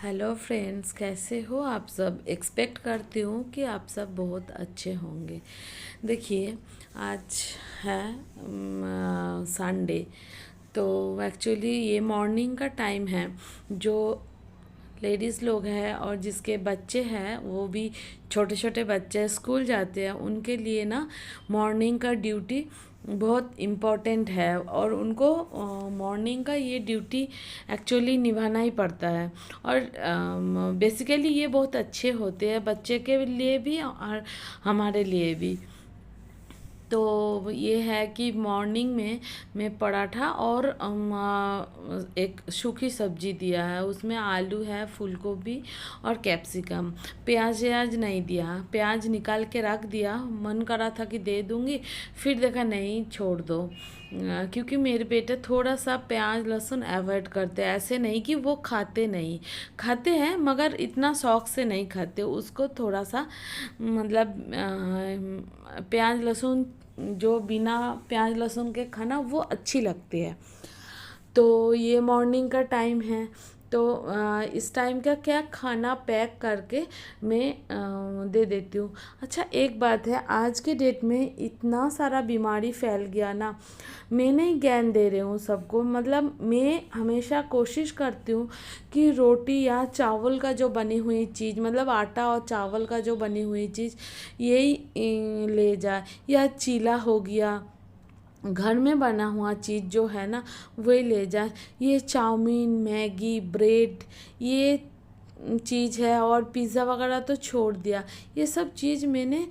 Hello friends, कैसे हो आप सब। एक्सपेक्ट करती हूँ कि आप सब बहुत अच्छे होंगे। देखिए, आज है संडे। तो एक्चुअली ये मॉर्निंग का टाइम है। जो लेडीज़ लोग हैं और जिसके बच्चे हैं, वो भी छोटे छोटे बच्चे स्कूल जाते हैं, उनके लिए ना मॉर्निंग का ड्यूटी बहुत इम्पोर्टेंट है। और उनको मॉर्निंग का ये ड्यूटी एक्चुअली निभाना ही पड़ता है। और बेसिकली ये बहुत अच्छे होते हैं, बच्चे के लिए भी और हमारे लिए भी। तो ये है कि मॉर्निंग में मैं पराठा और एक सूखी सब्जी दिया है। उसमें आलू है, फूल गोभी और कैप्सिकम। प्याज व्याज नहीं दिया, प्याज निकाल के रख दिया। मन करा था कि दे दूंगी, फिर देखा नहीं, छोड़ दो। क्योंकि मेरे बेटे थोड़ा सा प्याज लहसुन अवॉइड करते हैं। ऐसे नहीं कि वो खाते नहीं, खाते हैं, मगर इतना शौक से नहीं खाते। उसको थोड़ा सा मतलब प्याज लहसुन, जो बिना प्याज लहसुन के खाना वो अच्छी लगती है। तो ये मॉर्निंग का टाइम है। तो इस टाइम का क्या खाना पैक करके मैं दे देती हूँ। अच्छा, एक बात है, आज के डेट में इतना सारा बीमारी फैल गया ना। मैं नहीं ज्ञान दे रही हूँ सबको, मतलब मैं हमेशा कोशिश करती हूँ कि रोटी या चावल का जो बनी हुई चीज़, मतलब आटा और चावल का जो बनी हुई चीज़, यही ले जाए। या चीला हो गया, घर में बना हुआ चीज़ जो है ना, वही ले जाए। ये चाउमीन, मैगी, ब्रेड, ये चीज़ है। और पिज़्ज़ा वगैरह तो छोड़ दिया। ये सब चीज़ मैंने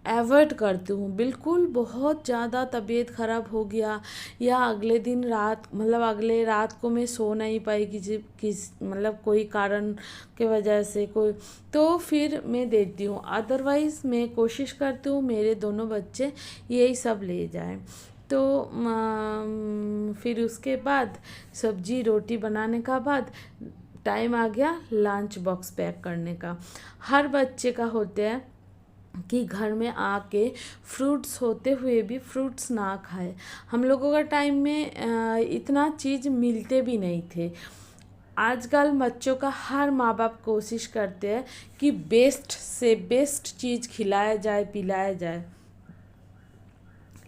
अवॉइड करती हूँ बिल्कुल। बहुत ज़्यादा तबीयत ख़राब हो गया, या अगले दिन रात, मतलब अगले रात को मैं सो नहीं पाई किस मतलब कोई कारण के वजह से कोई, तो फिर मैं देती हूँ। अदरवाइज़ मैं कोशिश करती हूँ मेरे दोनों बच्चे यही सब ले जाएं। तो फिर उसके बाद सब्जी रोटी बनाने का बाद टाइम आ गया लंच बॉक्स पैक करने का। हर बच्चे का होता है कि घर में आके फ्रूट्स होते हुए भी फ्रूट्स ना खाए। हम लोगों का टाइम में इतना चीज़ मिलते भी नहीं थे। आजकल बच्चों का हर माँ बाप कोशिश करते हैं कि बेस्ट से बेस्ट चीज़ खिलाया जाए, पिलाया जाए।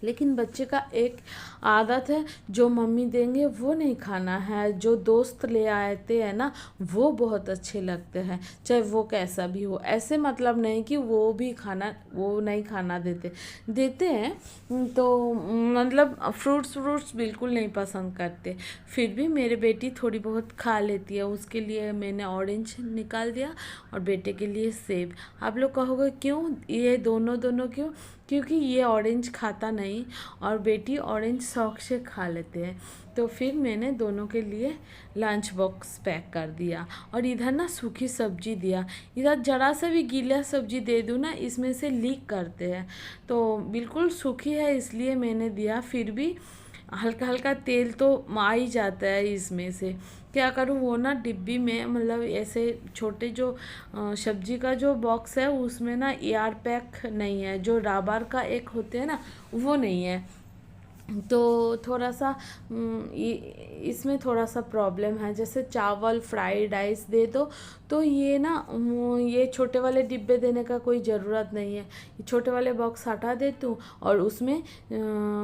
लेकिन बच्चे का एक आदत है, जो मम्मी देंगे वो नहीं खाना है। जो दोस्त ले आते हैं ना, वो बहुत अच्छे लगते हैं, चाहे वो कैसा भी हो। ऐसे मतलब नहीं कि वो भी खाना, वो नहीं खाना देते, देते हैं। तो मतलब फ्रूट्स व्रूट्स बिल्कुल नहीं पसंद करते। फिर भी मेरे बेटी थोड़ी बहुत खा लेती है। उसके लिए मैंने ऑरेंज निकाल दिया और बेटे के लिए सेब। आप लोग कहोगे क्यों ये दोनों दोनों क्यों? क्योंकि ये ऑरेंज खाता नहीं और बेटी ऑरेंज शौक से खा लेते हैं। तो फिर मैंने दोनों के लिए लंच बॉक्स पैक कर दिया। और इधर ना सूखी सब्जी दिया। इधर ज़रा सा भी गीला सब्जी दे दूँ ना, इसमें से लीक करते हैं। तो बिल्कुल सूखी है इसलिए मैंने दिया। फिर भी हल्का हल्का तेल तो आ ही जाता है इसमें से। क्या करूँ, वो ना डिब्बी में, मतलब ऐसे छोटे जो सब्जी का जो बॉक्स है, उसमें ना एयर पैक नहीं है। जो रबर का एक होते हैं ना, वो नहीं है। तो थोड़ा सा इसमें थोड़ा सा प्रॉब्लम है। जैसे चावल फ्राइड राइस दे दो, तो ये ना ये छोटे वाले डिब्बे देने का कोई ज़रूरत नहीं है। ये छोटे वाले बॉक्स हटा देती हूँ और उसमें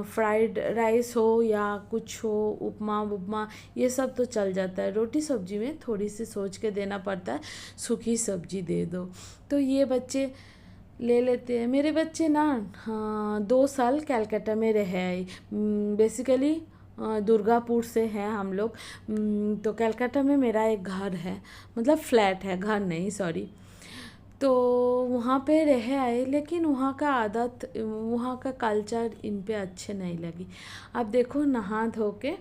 फ्राइड राइस हो या कुछ हो, उपमा उपमा, ये सब तो चल जाता है। रोटी सब्जी में थोड़ी सी सोच के देना पड़ता है, सूखी सब्जी दे दो। तो ये बच्चे ले लेते हैं। मेरे बच्चे ना, हाँ, 2 साल कलकत्ता में रहे आए। बेसिकली दुर्गापुर से हैं हम लोग। तो कलकत्ता में मेरा एक घर है, मतलब फ्लैट है, घर नहीं, सॉरी। तो वहाँ पे रह आए, लेकिन वहाँ का आदत, वहाँ का कल्चर इन पे अच्छे नहीं लगी। अब देखो, नहा धो के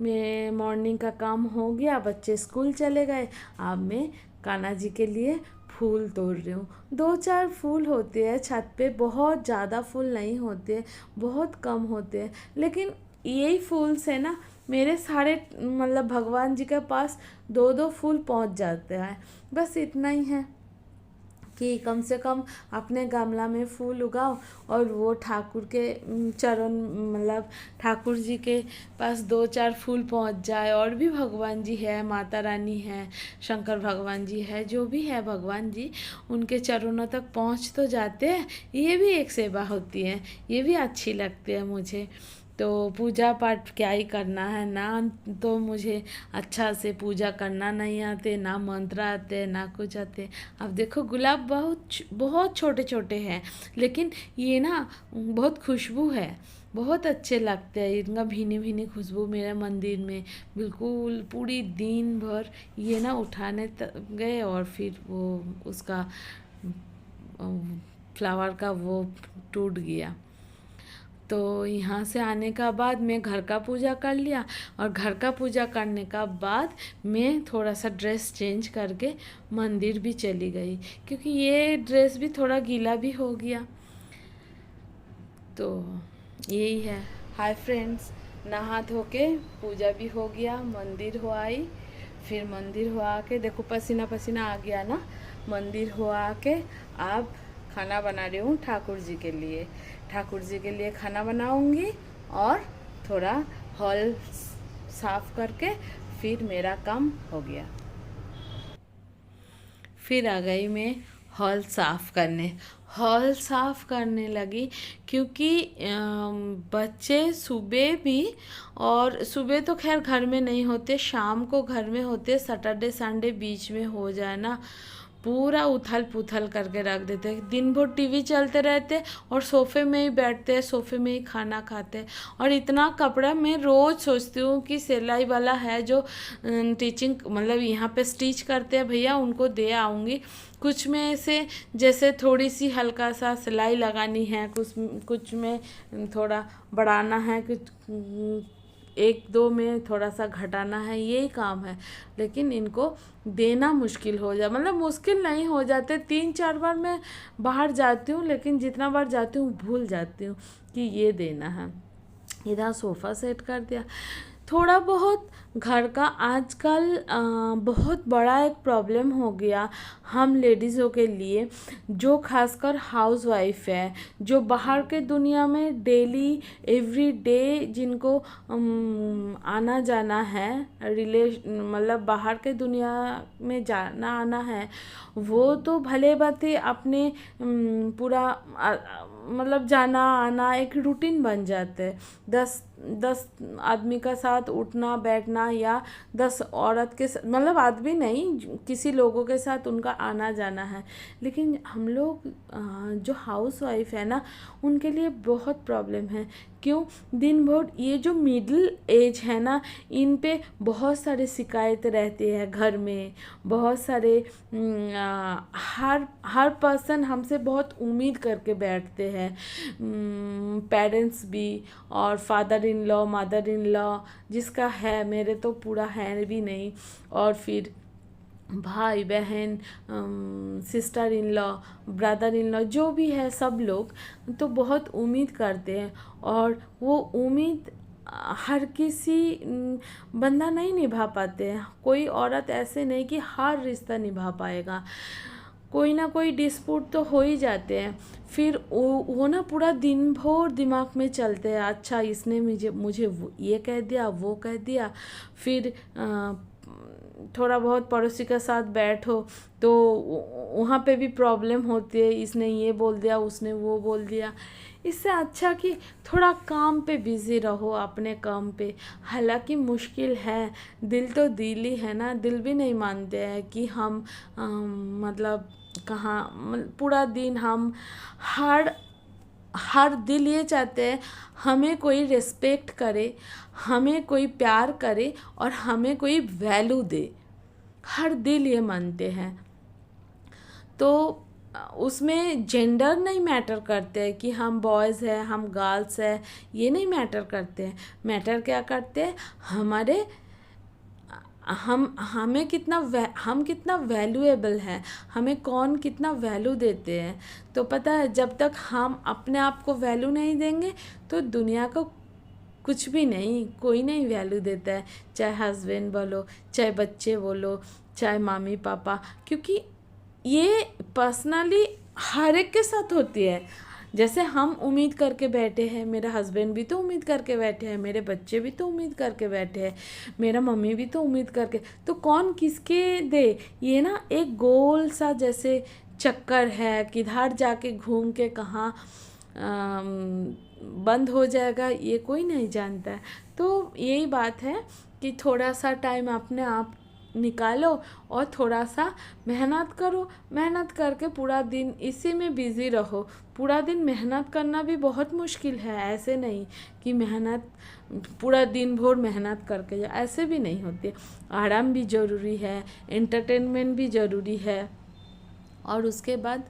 मैं मॉर्निंग का काम हो गया, बच्चे स्कूल चले गए। अब मैं कान्हा जी के लिए फूल तोड़ रही हूँ। 2-4 फूल होते हैं छत पे, बहुत ज़्यादा फूल नहीं होते, बहुत कम होते हैं। लेकिन यही फूल से ना मेरे सारे, मतलब भगवान जी के पास 2-2 फूल पहुँच जाते हैं। बस इतना ही है। कि कम से कम अपने गमला में फूल उगाओ और वो ठाकुर के चरण मतलब ठाकुर जी के पास 2-4 फूल पहुंच जाए। और भी भगवान जी है, माता रानी है, शंकर भगवान जी है, जो भी है भगवान जी, उनके चरणों तक पहुंच तो जाते हैं। ये भी एक सेवा होती है, ये भी अच्छी लगती है मुझे। तो पूजा पाठ क्या ही करना है ना, तो मुझे अच्छा से पूजा करना नहीं आते, ना मंत्र आते, ना कुछ आते। अब देखो गुलाब बहुत बहुत छोटे छोटे हैं, लेकिन ये ना बहुत खुशबू है, बहुत अच्छे लगते हैं। इनका भीनी भीनी खुशबू मेरे मंदिर में बिल्कुल पूरी दिन भर ये ना उठाने गए और फिर वो उसका फ्लावर का वो टूट गया। तो यहाँ से आने का बाद मैं घर का पूजा कर लिया, और घर का पूजा करने का बाद मैं थोड़ा सा ड्रेस चेंज करके मंदिर भी चली गई, क्योंकि ये ड्रेस भी थोड़ा गीला भी हो गया। तो यही है। हाय फ्रेंड्स, नहा धो के पूजा भी हो गया, मंदिर हो आई। फिर मंदिर हो आके देखो पसीना पसीना आ गया ना, मंदिर हो आके अब खाना बना रही हूँ ठाकुर जी के लिए। ठाकुर जी के लिए खाना बनाऊंगी और थोड़ा हॉल साफ करके फिर मेरा काम हो गया। फिर आ गई मैं हॉल साफ़ करने। हॉल साफ़ करने लगी क्योंकि बच्चे सुबह भी, और सुबह तो खैर घर में नहीं होते, शाम को घर में होते, सैटरडे संडे बीच में हो जाए ना, पूरा उथल पुथल करके रख देते। दिन भर टीवी चलते रहते और सोफ़े में ही बैठते हैं, सोफ़े में ही खाना खाते। और इतना कपड़ा मैं रोज़ सोचती हूँ कि सिलाई वाला है जो टीचिंग मतलब यहाँ पे स्टिच करते हैं भैया, उनको दे आऊँगी। कुछ में से जैसे थोड़ी सी हल्का सा सिलाई लगानी है, कुछ में थोड़ा बढ़ाना है, कुछ एक दो में थोड़ा सा घटाना है, यही काम है। लेकिन इनको देना मुश्किल हो जा, मतलब मुश्किल नहीं हो जाते, 3-4 बार मैं बाहर जाती हूँ, लेकिन जितना बार जाती हूँ भूल जाती हूँ कि ये देना है। इधर सोफ़ा सेट कर दिया। थोड़ा बहुत घर का आजकल बहुत बड़ा एक प्रॉब्लम हो गया हम लेडीज़ों के लिए, जो खासकर हाउस वाइफ है, जो बाहर के दुनिया में डेली एवरी डे जिनको आना जाना है, मतलब बाहर के दुनिया में जाना आना है, वो तो भले बात ही अपने पूरा मतलब जाना आना एक रूटीन बन जाते हैं। 10 आदमी का साथ उठना बैठना, या 10 औरत के मतलब आदमी नहीं, किसी लोगों के साथ उनका आना जाना है। लेकिन हम लोग जो हाउस वाइफ है ना, उनके लिए बहुत प्रॉब्लम है। क्यों? दिन भर ये जो मिडिल एज है ना, इन पे बहुत सारे शिकायत रहती है घर में, बहुत सारे हर पर्सन हमसे बहुत उम्मीद करके बैठते हैं, पेरेंट्स भी और father in law mother in law, जिसका है, मेरे तो पूरा है भी नहीं, और फिर भाई बहन, sister in law, brother in law, जो भी है सब लोग तो बहुत उम्मीद करते हैं। और वो उम्मीद हर किसी बंदा नहीं निभा पाते हैं। कोई औरत ऐसे नहीं कि हर रिश्ता निभा पाएगा, कोई ना कोई डिस्प्यूट तो हो ही जाते हैं। फिर वो ना पूरा दिन भर दिमाग में चलते हैं, अच्छा इसने मुझे ये कह दिया, वो कह दिया। फिर थोड़ा बहुत पड़ोसी के साथ बैठो तो वहाँ पे भी प्रॉब्लम होती है, इसने ये बोल दिया, उसने वो बोल दिया। इससे अच्छा कि थोड़ा काम पे बिज़ी रहो, अपने काम पे। हालांकि मुश्किल है, दिल तो दिल ही है ना, दिल भी नहीं मानते हैं कि हम मतलब कहाँ पूरा दिन हम हर दिल ये चाहते हैं हमें कोई रिस्पेक्ट करे, हमें कोई प्यार करे और हमें कोई वैल्यू दे, हर दिल ये मानते हैं। तो उसमें जेंडर नहीं मैटर करते हैं कि हम बॉयज़ हैं हम गर्ल्स हैं, ये नहीं मैटर करते हैं। मैटर क्या करते हैं, हमें हम कितना वैल्यूएबल हैं, हमें कौन कितना वैल्यू देते हैं। तो पता है, जब तक हम अपने आप को वैल्यू नहीं देंगे तो दुनिया को कुछ भी नहीं, कोई नहीं वैल्यू देता है। चाहे हस्बैंड बोलो, चाहे बच्चे बोलो, चाहे मामी पापा, क्योंकि ये पर्सनली हर एक के साथ होती है। जैसे हम उम्मीद करके बैठे हैं, मेरा हस्बैंड भी तो उम्मीद करके बैठे हैं, मेरे बच्चे भी तो उम्मीद करके बैठे हैं, मेरा मम्मी भी तो उम्मीद करके, तो कौन किसके दे। ये ना एक गोल सा जैसे चक्कर है, किधर जाके घूम के कहाँ बंद हो जाएगा ये कोई नहीं जानता है। तो यही बात है कि थोड़ा सा टाइम अपने आप निकालो और थोड़ा सा मेहनत करो। मेहनत करके पूरा दिन इसी में बिज़ी रहो। पूरा दिन मेहनत करना भी बहुत मुश्किल है, ऐसे नहीं कि मेहनत पूरा दिन भर मेहनत करके जाओ, ऐसे भी नहीं होती। आराम भी ज़रूरी है, एंटरटेनमेंट भी ज़रूरी है, और उसके बाद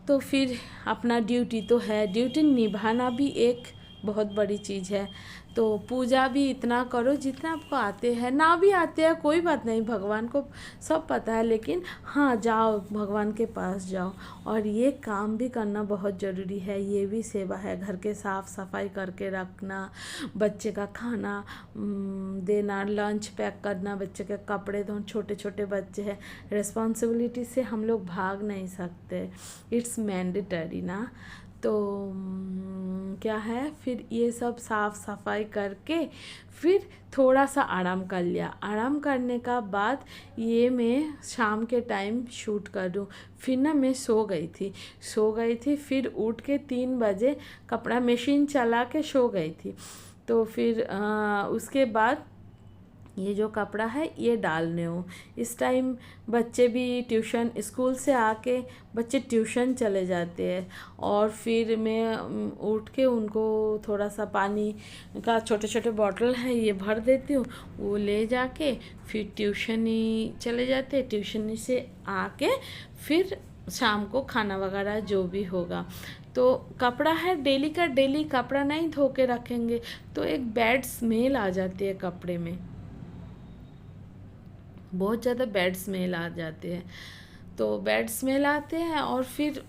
तो फिर अपना ड्यूटी तो है, ड्यूटी निभाना भी एक बहुत बड़ी चीज़ है। तो पूजा भी इतना करो जितना आपको आते हैं, ना भी आते हैं कोई बात नहीं, भगवान को सब पता है, लेकिन हाँ जाओ भगवान के पास जाओ। और ये काम भी करना बहुत ज़रूरी है, ये भी सेवा है। घर के साफ़ सफाई करके रखना, बच्चे का खाना देना, लंच पैक करना, बच्चे के कपड़े धोना, छोटे छोटे बच्चे हैं, रिस्पॉन्सिबिलिटी से हम लोग भाग नहीं सकते, इट्स मैंडेटरी ना। तो क्या है, फिर ये सब साफ़ सफाई करके फिर थोड़ा सा आराम कर लिया। आराम करने का बाद ये मैं शाम के टाइम शूट कर दूँ। फिर ना मैं सो गई थी, फिर उठ के 3 बजे कपड़ा मशीन चला के सो गई थी। तो फिर उसके बाद ये जो कपड़ा है ये डालने हो। इस टाइम बच्चे भी ट्यूशन, स्कूल से आके बच्चे ट्यूशन चले जाते हैं, और फिर मैं उठ के उनको थोड़ा सा पानी का छोटे छोटे बॉटल है ये भर देती हूँ, वो ले जाके फिर ट्यूशनी चले जाते हैं। ट्यूशनी से आके फिर शाम को खाना वगैरह जो भी होगा। तो कपड़ा है डेली का डेली, कपड़ा नहीं धो के रखेंगे तो एक बैड स्मेल आ जाती है कपड़े में, बहुत ज़्यादा बैड स्मेल आ जाते हैं। तो बैड स्मेल आते हैं और फिर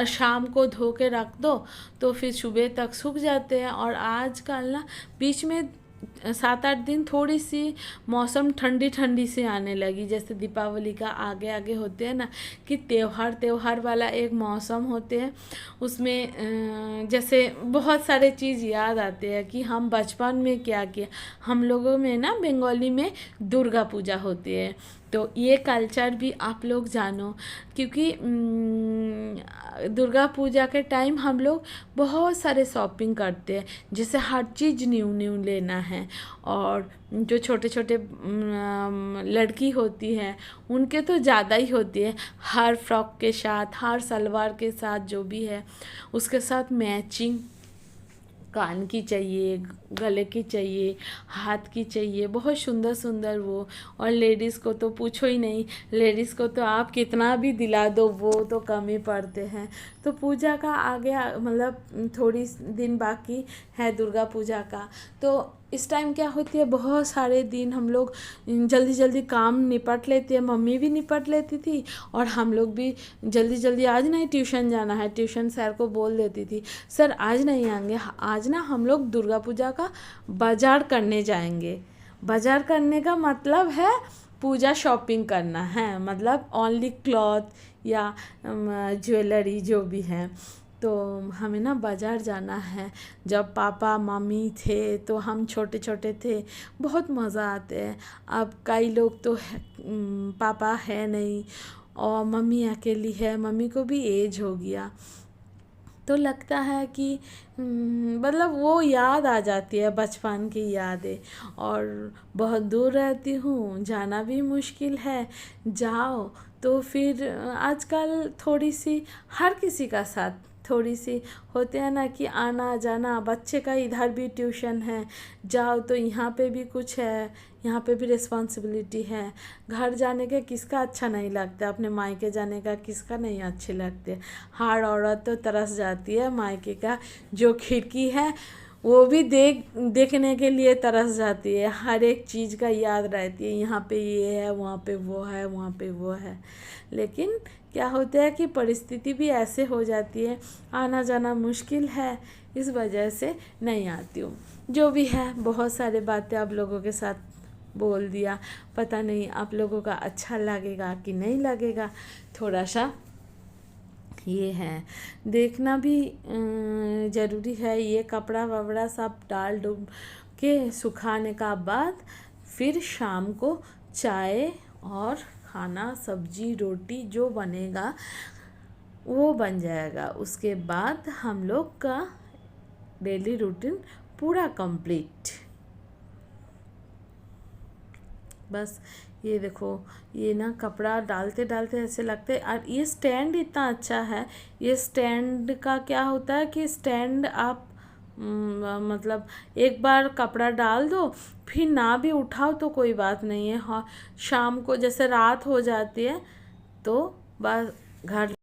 शाम को धो के रख दो तो फिर सुबह तक सूख जाते हैं। और आजकल ना बीच में 7-8 दिन थोड़ी सी मौसम ठंडी ठंडी से आने लगी, जैसे दीपावली का आगे आगे होते हैं ना कि त्योहार वाला एक मौसम होते हैं, उसमें जैसे बहुत सारे चीज़ याद आते हैं कि हम बचपन में क्या किया। हम लोगों में ना बंगाली में दुर्गा पूजा होती है, तो ये कल्चर भी आप लोग जानो, क्योंकि दुर्गा पूजा के टाइम हम लोग बहुत सारे शॉपिंग करते हैं, जैसे हर चीज़ न्यू लेना है। और जो छोटे छोटे लड़की होती है उनके तो ज़्यादा ही होती है, हर फ्रॉक के साथ, हर सलवार के साथ जो भी है उसके साथ मैचिंग कान की चाहिए, गले की चाहिए, हाथ की चाहिए, बहुत सुंदर सुंदर वो। और लेडीज़ को तो पूछो ही नहीं, लेडीज़ को तो आप कितना भी दिला दो वो तो कम ही पड़ते हैं। तो पूजा का आगे मतलब थोड़ी दिन बाकी है दुर्गा पूजा का, तो इस टाइम क्या होती है बहुत सारे दिन हम लोग जल्दी जल्दी काम निपट लेते हैं। मम्मी भी निपट लेती थी और हम लोग भी जल्दी जल्दी, आज नहीं ट्यूशन जाना है, ट्यूशन सर को बोल देती थी सर आज नहीं आएंगे, आज ना हम लोग दुर्गा पूजा का बाजार करने जाएंगे। बाजार करने का मतलब है पूजा शॉपिंग करना है, मतलब ओनली क्लॉथ या ज्वेलरी जो भी है। तो हमें ना बाज़ार जाना है। जब पापा मम्मी थे तो हम छोटे छोटे थे, बहुत मज़ा आते हैं। अब कई लोग तो पापा है नहीं और मम्मी अकेली है, मम्मी को भी एज हो गया, तो लगता है कि मतलब वो याद आ जाती है, बचपन की यादें। और बहुत दूर रहती हूँ, जाना भी मुश्किल है, जाओ तो फिर आजकल थोड़ी सी हर किसी का साथ थोड़ी सी होते हैं ना कि आना जाना, बच्चे का इधर भी ट्यूशन है, जाओ तो यहाँ पे भी कुछ है, यहाँ पे भी रिस्पॉन्सिबिलिटी है। घर जाने के किसका अच्छा नहीं लगता, अपने मायके जाने का किसका नहीं अच्छे लगते। हर औरत तो तरस जाती है मायके का जो खिड़की है वो भी देखने के लिए तरस जाती है। हर एक चीज़ का याद रहती है, यहाँ पे ये है, वहाँ पे वो है, वहाँ पे वो है। लेकिन क्या होता है कि परिस्थिति भी ऐसे हो जाती है, आना जाना मुश्किल है, इस वजह से नहीं आती हूँ। जो भी है बहुत सारे बातें आप लोगों के साथ बोल दिया। पता नहीं आप लोगों का अच्छा लगेगा कि नहीं लगेगा, थोड़ा सा ये है, देखना भी ज़रूरी है। ये कपड़ा वपड़ा सब डाल डूब के सुखाने का बाद फिर शाम को चाय और खाना, सब्जी रोटी जो बनेगा वो बन जाएगा। उसके बाद हम लोग का डेली रूटीन पूरा कंप्लीट। बस ये देखो, ये ना कपड़ा डालते डालते ऐसे लगते। और ये स्टैंड इतना अच्छा है। ये स्टैंड का क्या होता है कि स्टैंड आप मतलब एक बार कपड़ा डाल दो, फिर ना भी उठाओ तो कोई बात नहीं है। हाँ, शाम को जैसे रात हो जाती है तो बस घर